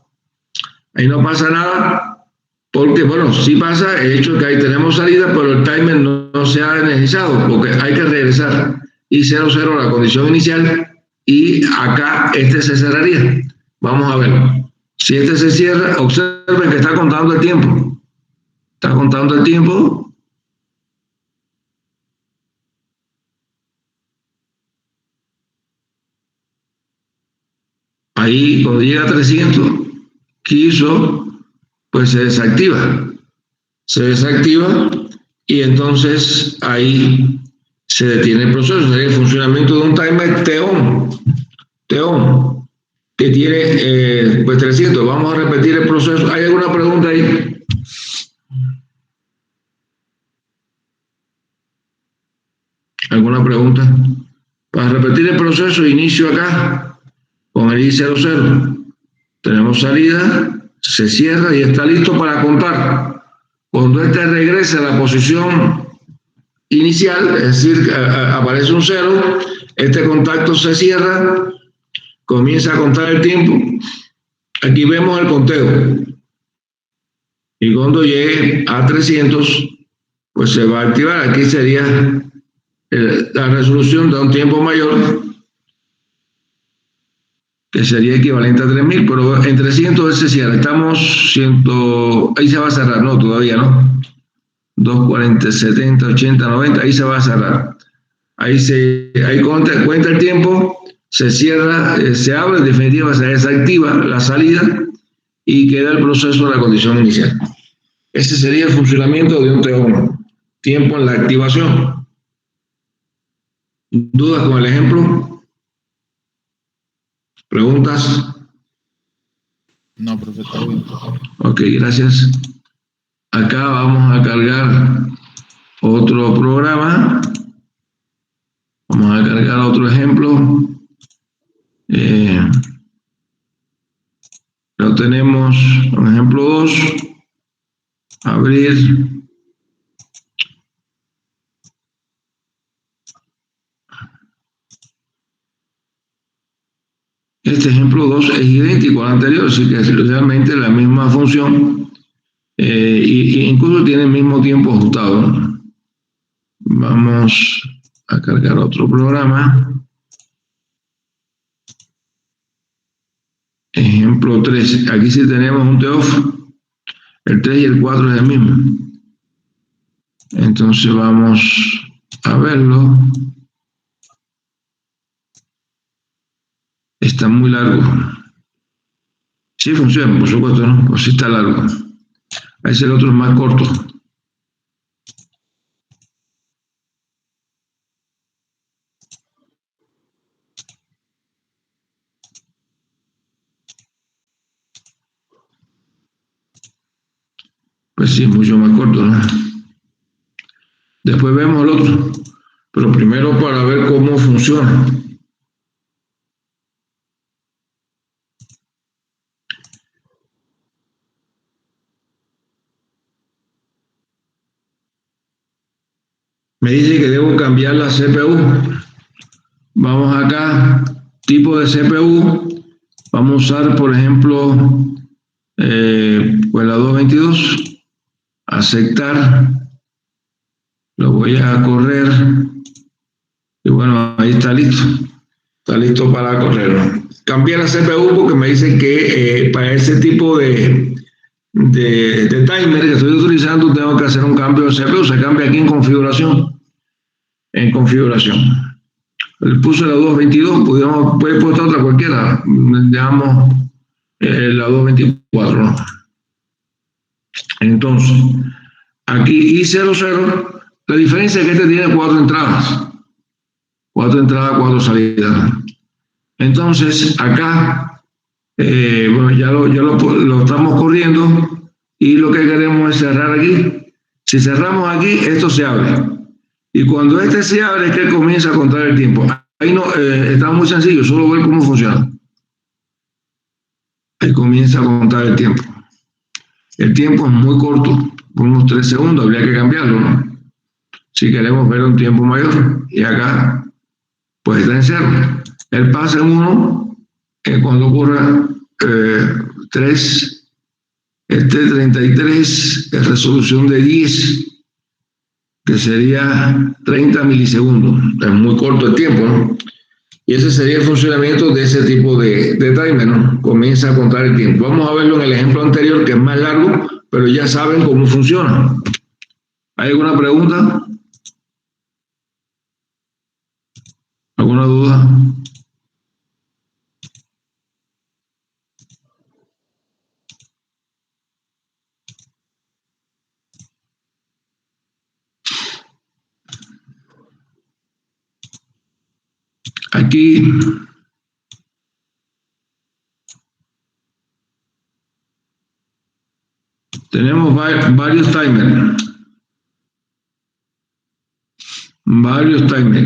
Ahí no pasa nada porque, bueno, sí pasa el hecho de que ahí tenemos salida, pero el timer no se ha energizado porque hay que regresar I00 a la condición inicial y acá este se cerraría. Vamos a ver. Si este se cierra, observen que está contando el tiempo. Está contando el tiempo. Ahí, cuando llega a 300, quiso, pues se desactiva. Se desactiva y entonces ahí se detiene el proceso. Sería el funcionamiento de un timer TON, que tiene pues 300. Vamos a repetir el proceso. ¿Hay alguna pregunta ahí? ¿Alguna pregunta? Para repetir el proceso, inicio acá con el I00. Tenemos salida, se cierra y está listo para contar. Cuando este regrese a la posición inicial, es decir, aparece un 0, este contacto se cierra, comienza a contar el tiempo. Aquí vemos el conteo. Y cuando llegue a 300, pues se va a activar. Aquí sería la resolución de un tiempo mayor, que sería equivalente a 3000, pero en 300 él se cierra. Estamos 100, ahí se va a cerrar, no, todavía no. 240, 70, 80, 90, ahí se va a cerrar. Ahí cuenta el tiempo, se cierra, se abre, en definitiva se desactiva la salida y queda el proceso de la condición inicial. Ese sería el funcionamiento de un T1. Tiempo en la activación. ¿Dudas con el ejemplo? ¿Preguntas? No, profe, está bien. Ok, gracias. Acá vamos a cargar otro programa. Vamos a cargar otro ejemplo. Lo tenemos, un ejemplo 2. Abrir. Este ejemplo 2 es idéntico al anterior, así que es realmente la misma función y incluso tiene el mismo tiempo ajustado. Vamos a cargar otro programa. Ejemplo 3. Aquí sí tenemos un TOFF. El 3 y el 4 es el mismo. Entonces vamos a verlo. Está muy largo. Sí funciona, por supuesto, ¿no? Pues sí está largo. Ahí el otro es más corto. Pues sí, mucho más corto, ¿no? Después vemos el otro. Pero primero para ver cómo funciona. Me dice que debo cambiar la CPU. Vamos acá, tipo de CPU. Vamos a usar, por ejemplo, pues la 222. Aceptar. Lo voy a correr. Y bueno, ahí está listo. Está listo para correr. Cambié la CPU porque me dice que para ese tipo de timer que estoy utilizando tengo que hacer un cambio de CPU. Se cambia aquí en configuración. En configuración. Le puse la 222, puede poner otra cualquiera. Digamos la 224, ¿no? Entonces, aquí I00, la diferencia es que este tiene 4 entradas. 4 entradas, 4 salidas. Entonces, acá, bueno, ya lo estamos corriendo y lo que queremos es cerrar aquí. Si cerramos aquí, esto se abre. Y cuando este se abre es que comienza a contar el tiempo. Ahí no, está muy sencillo, solo ver cómo funciona. Ahí comienza a contar el tiempo. El tiempo es muy corto, unos 3 segundos, habría que cambiarlo, ¿no? Si queremos ver un tiempo mayor. Y acá, pues está en 0. El pasa en 1, cuando ocurra 33, resolución de 10, que sería 30 milisegundos. Es muy corto el tiempo, ¿no? Y ese sería el funcionamiento de ese tipo de timer, ¿no? Comienza a contar el tiempo. Vamos a verlo en el ejemplo anterior, que es más largo, pero ya saben cómo funciona. ¿Hay alguna pregunta? ¿Alguna duda? Aquí tenemos varios timers.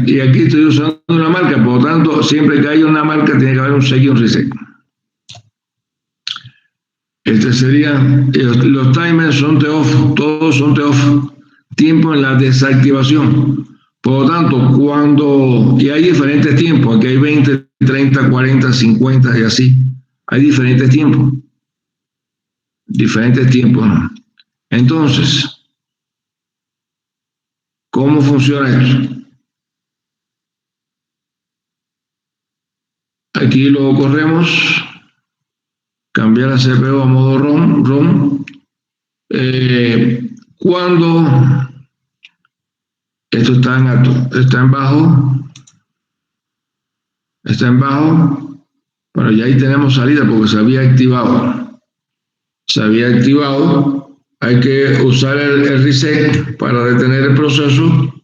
Y aquí estoy usando una marca, por lo tanto, siempre que haya una marca tiene que haber un set y un reset. Este sería, los timers son off, todos son off. Tiempo en la desactivación. Por lo tanto, y hay diferentes tiempos, aquí hay 20, 30, 40, 50 y así. Hay diferentes tiempos. ¿No? Entonces, ¿cómo funciona esto? Aquí lo corremos. Cambiar la CPU a modo ROM. Cuando esto está en alto, está en bajo, pero ya ahí tenemos salida porque se había activado. Hay que usar el reset para detener el proceso.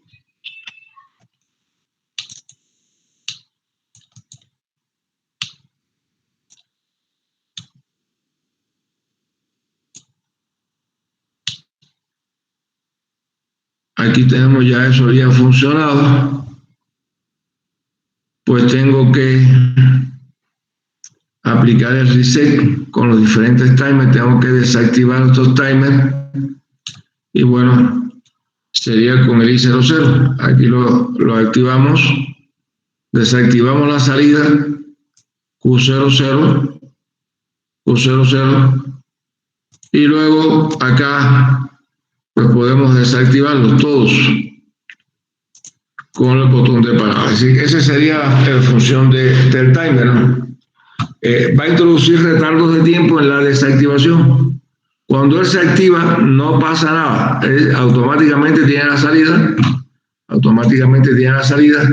Aquí tenemos ya eso había funcionado. Pues tengo que aplicar el reset con los diferentes timers. Tengo que desactivar estos timers. Y bueno, sería con el I00. Aquí lo activamos. Desactivamos la salida. Q00. Y luego acá pues podemos desactivarlos todos con el botón de parada. Así que esa sería la función del timer, ¿no? Va a introducir retardos de tiempo en la desactivación. Cuando él se activa, no pasa nada. Automáticamente tiene la salida.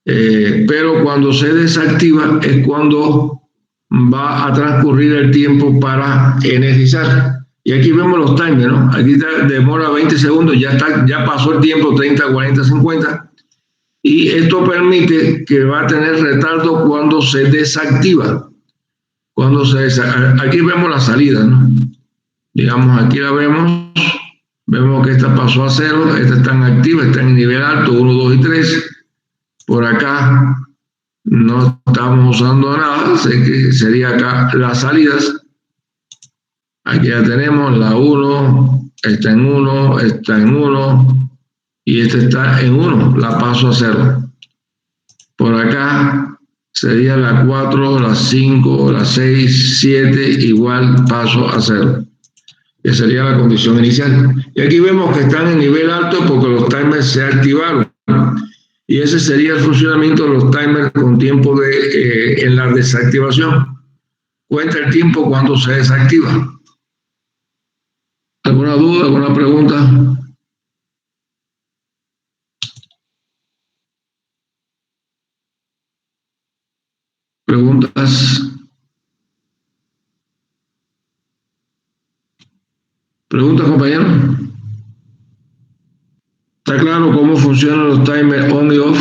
Pero cuando se desactiva es cuando va a transcurrir el tiempo para energizar. Y aquí vemos los timers, ¿no? Aquí demora 20 segundos, ya pasó el tiempo, 30, 40, 50. Y esto permite que va a tener retardo cuando se desactiva. Aquí vemos la salida, ¿no? Digamos, aquí la vemos que esta pasó a 0, esta está en activa, está en nivel alto, 1, 2 y 3. Por acá no estamos usando nada, sería acá las salidas. Aquí ya tenemos la 1, está en 1, está en 1, y esta está en 1, la paso a 0. Por acá sería la 4, la 5, la 6, 7, igual paso a 0. Que sería la condición inicial. Y aquí vemos que están en nivel alto porque los timers se activaron. Y ese sería el funcionamiento de los timers con tiempo en la desactivación. Cuenta el tiempo cuando se desactiva. ¿Alguna duda, alguna pregunta? ¿Preguntas? ¿Preguntas, compañero? ¿Está claro cómo funcionan los timers on y off?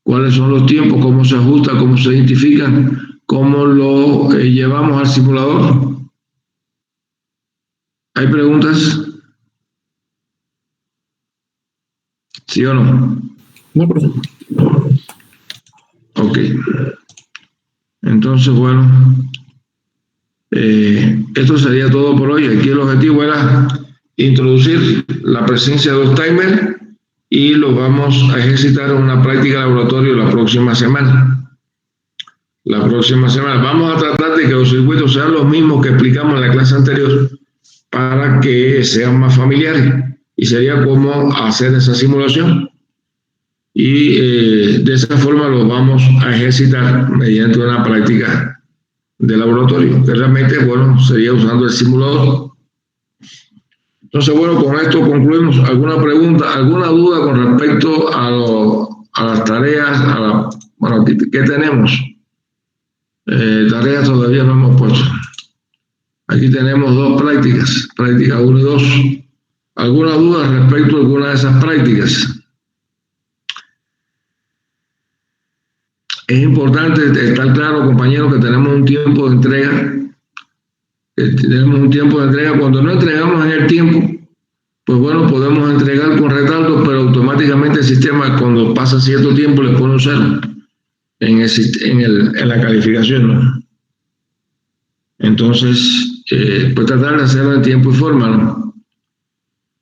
¿Cuáles son los tiempos? ¿Cómo se ajusta? ¿Cómo se identifican? ¿Cómo lo llevamos al simulador? ¿Hay preguntas? ¿Sí o no? No, profe. Ok. Entonces, bueno, esto sería todo por hoy. Aquí el objetivo era introducir la presencia de los timers y los vamos a ejercitar en una práctica de laboratorio la próxima semana. La próxima semana vamos a tratar de que los circuitos sean los mismos que explicamos en la clase anterior para que sean más familiares, y sería como hacer esa simulación. Y de esa forma lo vamos a ejercitar mediante una práctica de laboratorio, que realmente, bueno, sería usando el simulador. Entonces, bueno, con esto concluimos. ¿Alguna pregunta, alguna duda con respecto a las tareas? Bueno, ¿qué tenemos? Tareas todavía no hemos puesto. Aquí tenemos 2 prácticas, práctica 1 y 2. ¿Alguna duda respecto a alguna de esas prácticas? Es importante estar claro, compañeros, que tenemos un tiempo de entrega. Cuando no entregamos en el tiempo, pues bueno, podemos entregar con retardo, pero automáticamente el sistema, cuando pasa cierto tiempo, le pone un 0 en la calificación, ¿no? Entonces, pues tratar de hacerlo en tiempo y forma, ¿no?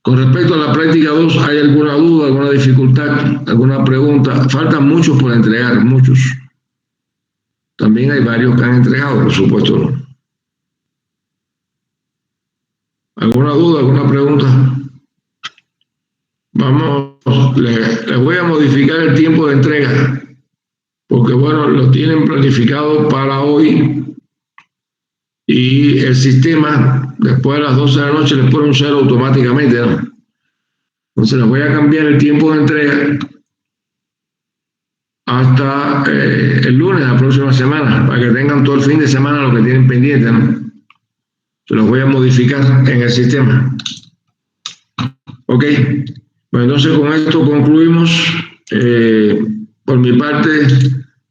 Con respecto a la práctica 2, ¿hay alguna duda, alguna dificultad, alguna pregunta? Faltan muchos por entregar, muchos. También hay varios que han entregado, por supuesto, ¿no? ¿Alguna duda, alguna pregunta? Les voy a modificar el tiempo de entrega, porque bueno, lo tienen planificado para hoy, y el sistema, después de las 12 de la noche, les pone un 0 automáticamente, ¿no? Entonces les voy a cambiar el tiempo de entrega hasta el lunes, la próxima semana, para que tengan todo el fin de semana lo que tienen pendiente, ¿no? Se los voy a modificar en el sistema. Ok. Bueno, entonces con esto concluimos. Por mi parte,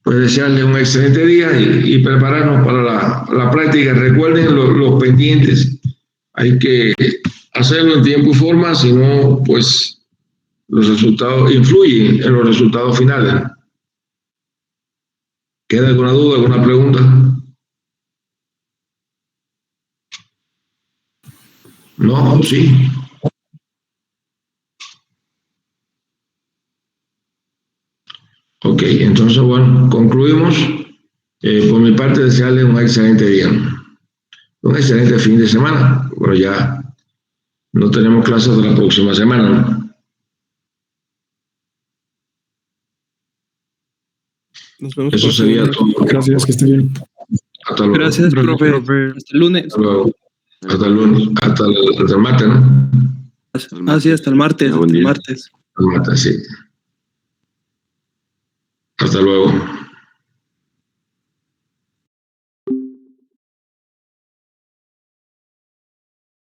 pues desearles un excelente día y prepararnos para la práctica. Recuerden los pendientes. Hay que hacerlo en tiempo y forma, si no, pues los resultados influyen en los resultados finales. ¿Queda alguna duda, alguna pregunta? ¿No? ¿Sí? Ok, entonces, bueno, concluimos. Por mi parte, desearles un excelente día, un excelente fin de semana. Bueno, ya no tenemos clases de la próxima semana, ¿no? Nos vemos. Eso sería todo. Gracias, que esté bien. Hasta luego. Gracias, profe. Hasta el lunes. Hasta luego. Hasta el lunes. Hasta el martes, ¿no? Sí, hasta el martes. Hasta el martes, sí. Hasta luego.